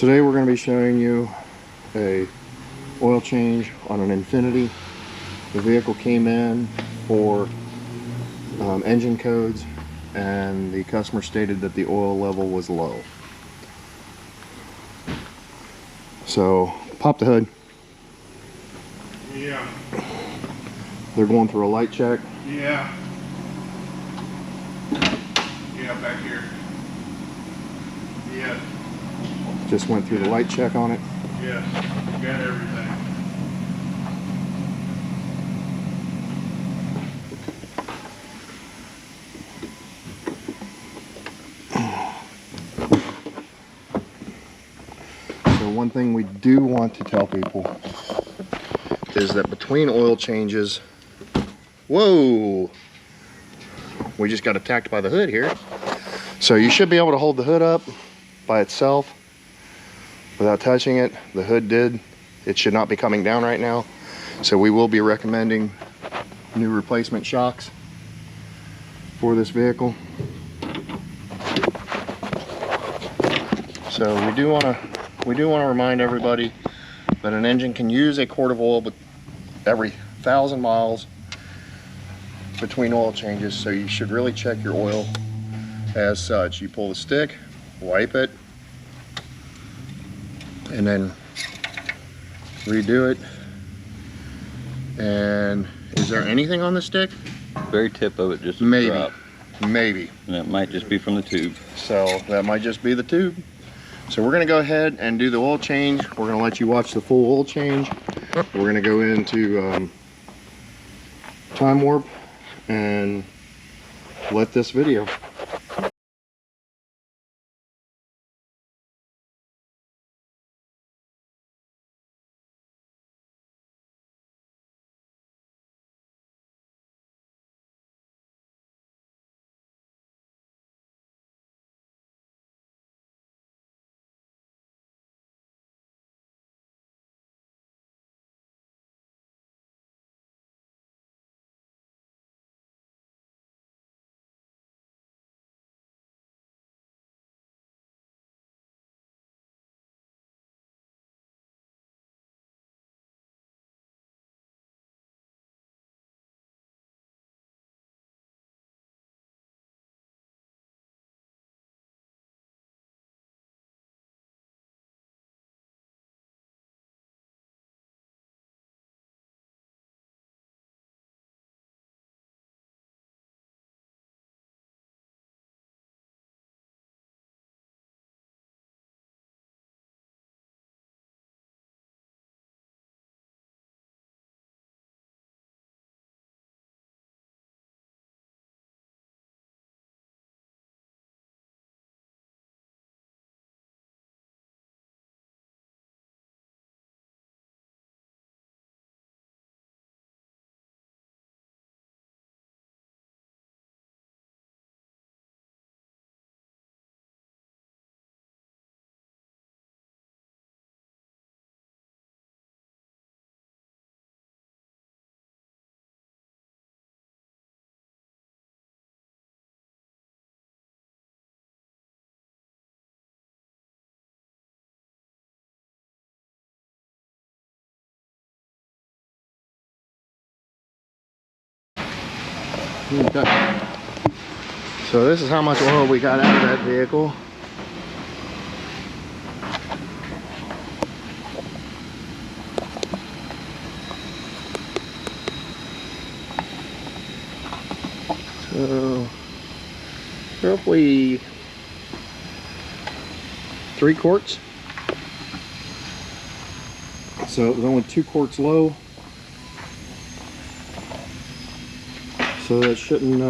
Today we're going to be showing you a oil change on an Infiniti. The vehicle came in for engine codes, and the customer stated that the oil level was low. So pop the hood. Yeah. They're going through a light check. Yeah. Yeah, back here. Yeah. Just went through the light check on it. Yes. Got everything. So one thing we do want to tell people is that between oil changes, whoa, we just got attacked by the hood here. So you should be able to hold the hood up by itself without touching it. The hood did. It should not be coming down right now. So we will be recommending new replacement shocks for this vehicle. So we do want to remind everybody that an engine can use a quart of oil, but every 1,000 miles between oil changes. So you should really check your oil as such. You pull the stick, wipe it, and then redo it. And is there anything on the stick? Very tip of it, just a Maybe. drop. Maybe. And that might just be from the tube. So that might just be the tube. So we're gonna go ahead and do the oil change. We're gonna let you watch the full oil change. We're gonna go into time warp and let this video. Okay. So this is how much oil we got out of that vehicle. So roughly 3 quarts. So it was only 2 quarts low. So that shouldn't,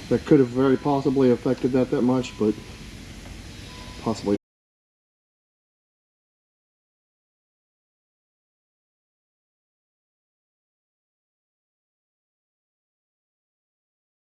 that could have very possibly affected that much, but possibly